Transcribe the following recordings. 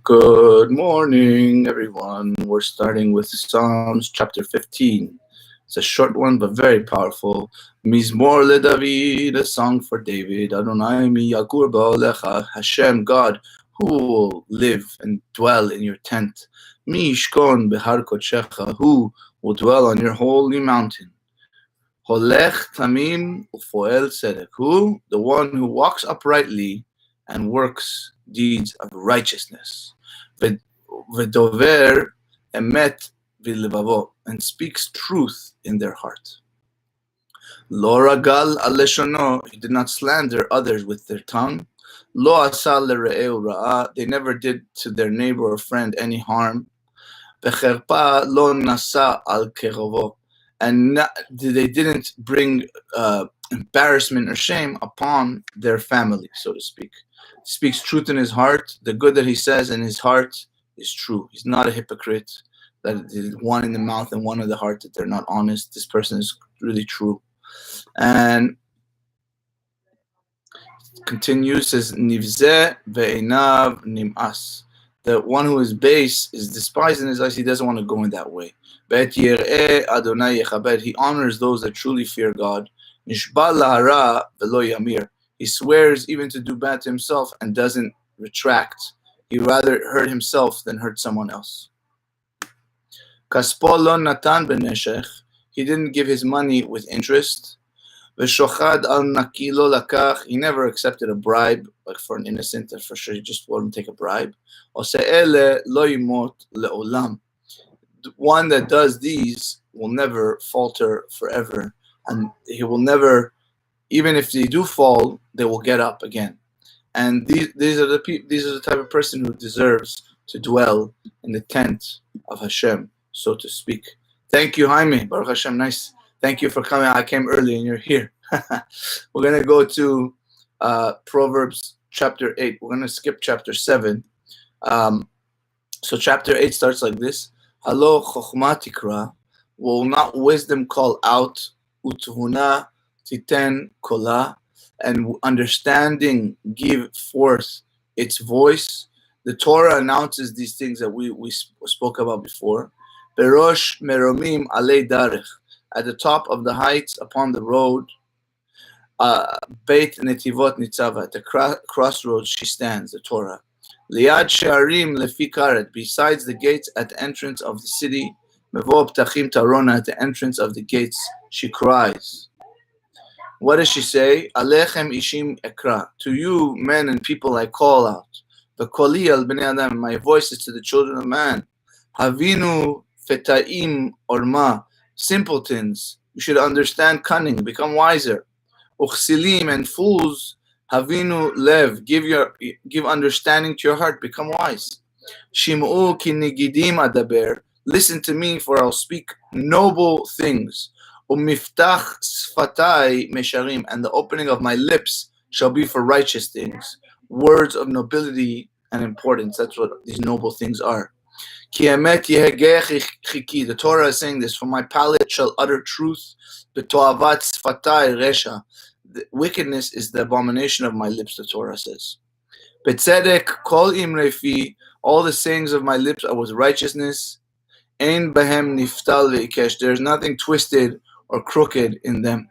Good morning, everyone. We're starting with Psalms chapter 15. It's a short one, but very powerful. Mizmor leDavid, a song for David. Adonai mi yagur ba'olecha. Hashem, God, who will live and dwell in your tent. Mi yishkon behar kodshecha, who will dwell on your holy mountain. Holech tamim ufoel tzedek, who? The one who walks uprightly and works deeds of righteousness. V'dover emet v'levavo, and speaks truth in their heart. Lo ragal al leshono, he did not slander others with their tongue. Lo asa lere'eu ra'ah, they never did to their neighbor or friend any harm. V'cherpa lo nasa al kerovo, and they didn't bring embarrassment or shame upon their family, so to speak. He speaks truth in his heart. The good that he says in his heart is true. He's not a hypocrite, that is one in the mouth and one in the heart, that they're not honest. This person is really true. And continues, says, Nivze ve'einav nim'as. The one who is base is despised in his eyes. He doesn't want to go in that way. Bet yir'eh Adonai yechabed. He honors those that truly fear God. Nishba lahara velo yamir. He swears even to do bad to himself and doesn't retract. He rather hurt himself than hurt someone else. Kaspo lo natan b'neshech. He didn't give his money with interest. V'shochad al naki lo lakach. He never accepted a bribe, like for an innocent, that for sure he just wouldn't take a bribe. Ose'ele lo yimot le'olam. One that does these will never falter forever, and he will never, even if they do fall, they will get up again. And these are the type of person who deserves to dwell in the tent of Hashem, so to speak. Thank you, Jaime. Baruch Hashem, nice. Thank you for coming. I came early and you're here. We're going to go to Proverbs chapter 8. We're going to skip chapter 7. So chapter 8 starts like this. Halo chokhmah tikra, will not wisdom call out, uthuna titen kola, and understanding give forth its voice. The Torah announces these things that we spoke about before. Berosh meromim alei darech, at the top of the heights upon the road. Beit netivot nitzava, at the crossroads she stands, the Torah. Liad she'arim lefi karet, besides the gates at the entrance of the city. Mevo ptachim tarona, at the entrance of the gates she cries. What does she say? Alechem ishim ekra, to you men and people I call out. V'koli al bnei adam, my voice is to the children of man. Havinu fetaim orma, simpletons, you should understand cunning, become wiser. Uchsilim, and fools, havinu lev, give understanding to your heart, become wise. Shim'u ki nigidim adaber, listen to me, for I'll speak noble things. Umiftach sfatai mesharim, and the opening of my lips shall be for righteous things, words of nobility and importance. That's what these noble things are. Ki emet yehegeh chiki, the Torah is saying this, for my palate shall utter truth. B'toavat sfatai resha, the wickedness is the abomination of my lips, the Torah says. Betzedek kol imrefi, all the sayings of my lips are with righteousness. Ein behem niftal ve'ikesh, there is nothing twisted or crooked in them.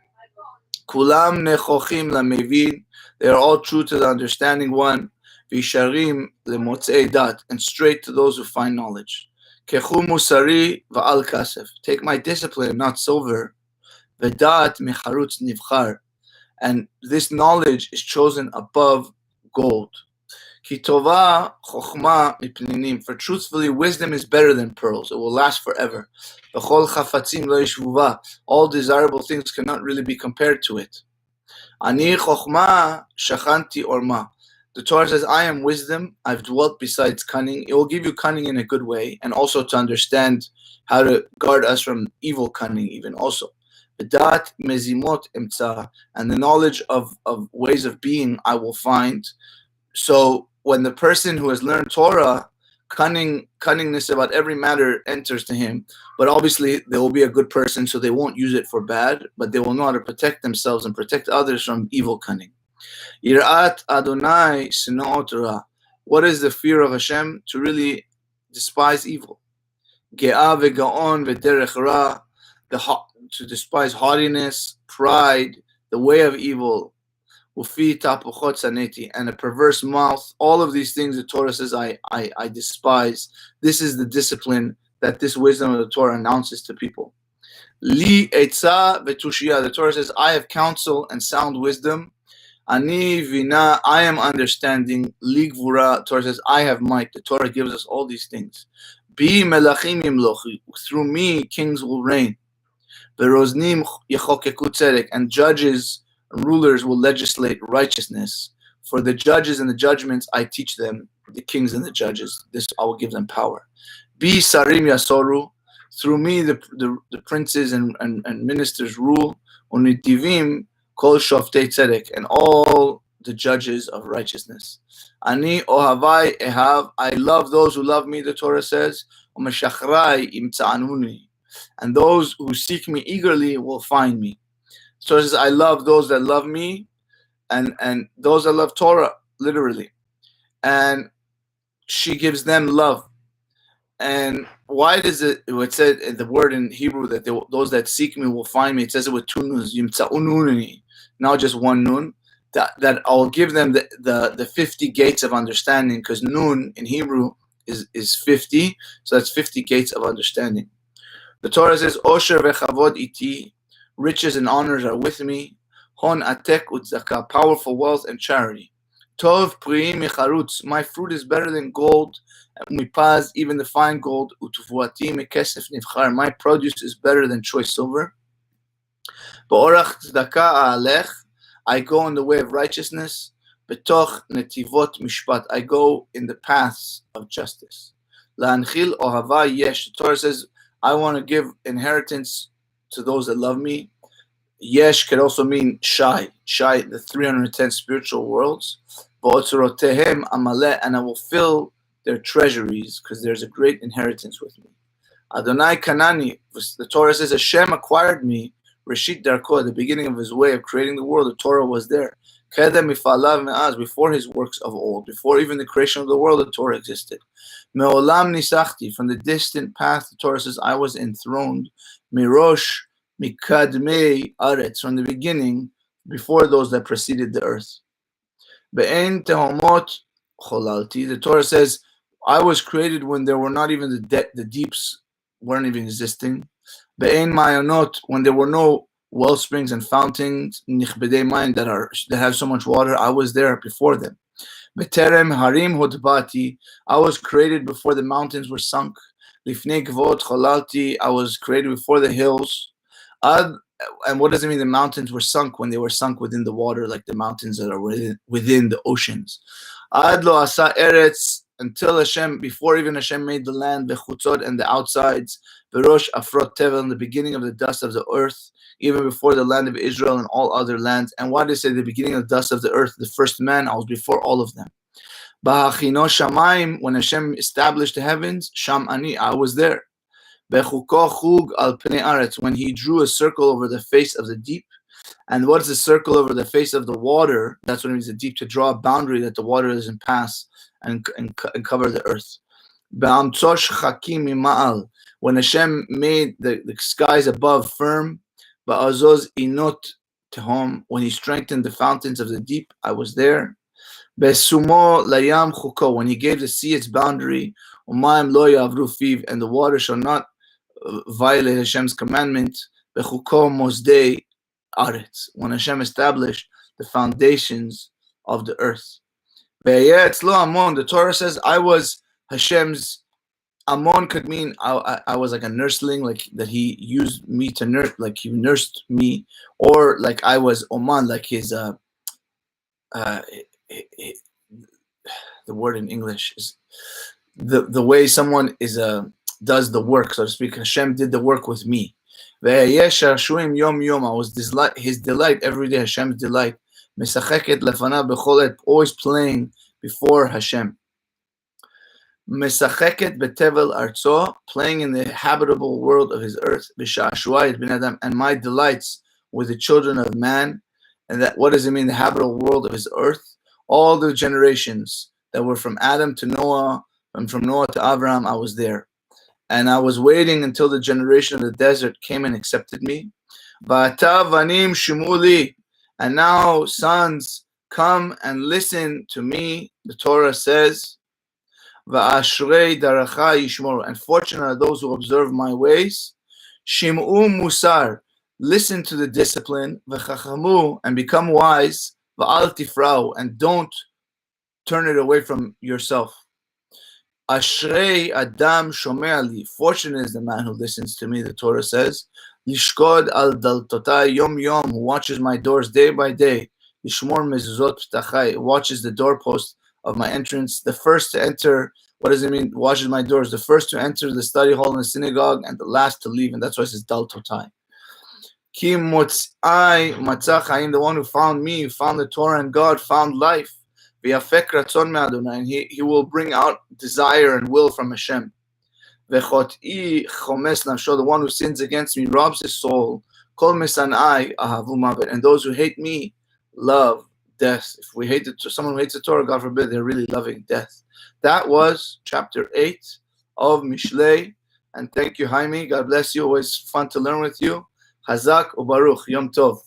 Kulam nechochim lamevid, they are all true to the understanding one. Visharim lemotzei dat, and straight to those who find knowledge. Kechu musari va'al kasef, take my discipline, not silver. Vedat mecharutz nivchar, and this knowledge is chosen above gold. Ki tova chokhmah mipninim, for truthfully wisdom is better than pearls, it will last forever. V'chol chafatzim lo yishvuva, all desirable things cannot really be compared to it. Ani chokhmah shachanti orma, the Torah says, I am wisdom, I've dwelt besides cunning. It will give you cunning in a good way, and also to understand how to guard us from evil cunning even also. V'dat mezimot emtza, and the knowledge of ways of being I will find. So when the person who has learned Torah, cunningness about every matter enters to him, but obviously they will be a good person, so they won't use it for bad, but they will know how to protect themselves and protect others from evil cunning. Yirat Adonai Sinoot Ra, What is the fear of Hashem? To really despise evil. Ge'ah ve'ga'on ve'derech ra, to despise haughtiness, pride, the way of evil, ufi tapuchot saneti, and a perverse mouth. All of these things the Torah says I despise. This is the discipline that this wisdom of the Torah announces to people. Li etza vetushia. The Torah says I have counsel and sound wisdom. Ani vina, I am understanding. Li gvura, Torah says I have might. The Torah gives us all these things. Bi melachim yimlochu, through me kings will reign. Veroznim yechokeku tzedek, and judges and rulers will legislate righteousness. For the judges and the judgments I teach them, the kings and the judges. This I will give them power. Bi sarim yasoru, through me the princes and ministers rule. Unitivim kol shoftei tzedek, and all the judges of righteousness. Ani ohavai ehav, I love those who love me, the Torah says. Umeshachrai imtzanuni, and those who seek me eagerly will find me. So it says, I love those that love me, and those that love Torah, literally. And she gives them love. And why does it said the word in Hebrew that those that seek me will find me? It says it with two nuns, yimtza'ununi, not just one nun. That I'll give them the 50 gates of understanding, because nun in Hebrew is 50, so that's 50 gates of understanding. The Torah says, Osher vechavod iti, riches and honors are with me. Hon atek utzaka, powerful wealth and charity. Tov priim mecharutz, my fruit is better than gold, and mipaz, even the fine gold. Utuvuati mekesef nivchar, my produce is better than choice silver. Ba'orach tzedaka a'alech, I go in the way of righteousness. Betoch netivot mishpat, I go in the paths of justice. La'anchil ohava yesh, the Torah says, I want to give inheritance to those that love me. Yesh could also mean Shai, the 310 spiritual worlds. Ba'otzorotehem amaleh, and I will fill their treasuries, because there's a great inheritance with me. Adonai Kanani, the Torah says, Hashem acquired me. Reshit Darko, at the beginning of his way of creating the world, the Torah was there. Kedem mifalav me'az, before his works of old, before even the creation of the world, the Torah existed. Me'olam nisachti, from the distant past, the Torah says, I was enthroned. Mirosh mikadmei aretz, from the beginning, before those that preceded the earth. Be'en tehomot cholalti, the Torah says, I was created when there were not even the deeps weren't even existing. Be'en mayonot, when there were no well springs and fountains, nichbedei mayim, that have so much water, I was there before them. Beterem harim hodbati, I was created before the mountains were sunk. Lifnei gvot cholalti, I was created before the hills. And what does it mean the mountains were sunk? When they were sunk within the water, like the mountains that are within the oceans. Ad lo asa eretz, until Hashem, before even Hashem made the land, bechutzot, and the outsides, berosh afrot tevel, in the beginning of the dust of the earth, even before the land of Israel and all other lands. And why did they say the beginning of the dust of the earth, the first man, I was before all of them. Bahachino shamayim, when Hashem established the heavens, sham ani, I was there. Bechuko chug al pnei aretz, when he drew a circle over the face of the deep. And what is the circle over the face of the water? That's what it means, the deep, to draw a boundary that the water doesn't pass and cover the earth. Be'amtzosh chakim mima'al, when Hashem made the skies above firm. Ba'azoz inot tehom, when he strengthened the fountains of the deep, I was there. Be'sumo layam chuko, when he gave the sea its boundary. Umayim lo yavru fiv, and the water shall not violate Hashem's commandment. Bechuko mozdei aretz, when Hashem established the foundations of the earth. Be'yetz lo amon, the Torah says, I was Hashem's. Amon could mean I was like a nursling, like that he used me to nurse, like he nursed me, or like I was Oman, like his the word in English is the way someone is does the work, so to speak. Hashem did the work with me. Yom yom, I was his delight every day, Hashem's delight. Mesacheket lefanav bechol et, always playing before Hashem. Mesacheket betevel arzo, playing in the habitable world of his earth. B'sha'ashuayit bin adam, and my delights with the children of man. And that, what does it mean, the habitable world of his earth? All the generations that were from Adam to Noah, and from Noah to Abraham, I was there. And I was waiting until the generation of the desert came and accepted me. Va'ata vanim shimuli. And now, sons, come and listen to me. The Torah says, Va'ashrei daracha yishmoru. And fortunate are those who observe my ways. Shim'u musar. Listen to the discipline. V'chachamu. And become wise. Va'al tifrau. And don't turn it away from yourself. Ashrei Adam shome'ali. Fortunate is the man who listens to me, the Torah says. Lishkod al daltotai yom yom, who watches my doors day by day. Lishmor mezuzot ptachai, watches the doorpost of my entrance. The first to enter, what does it mean? Watches my doors. The first to enter the study hall in the synagogue, and the last to leave, and that's why it says daltotai. Ki motzai matzah chaim, the one who found me, found the Torah and God, found life. And he will bring out desire and will from Hashem. The one who sins against me robs his soul. And those who hate me love death. If we hate someone who hates the Torah, God forbid, they're really loving death. That was chapter 8 of Mishlei. And thank you, Jaime. God bless you. Always fun to learn with you. Hazak u'baruch. Yom Tov.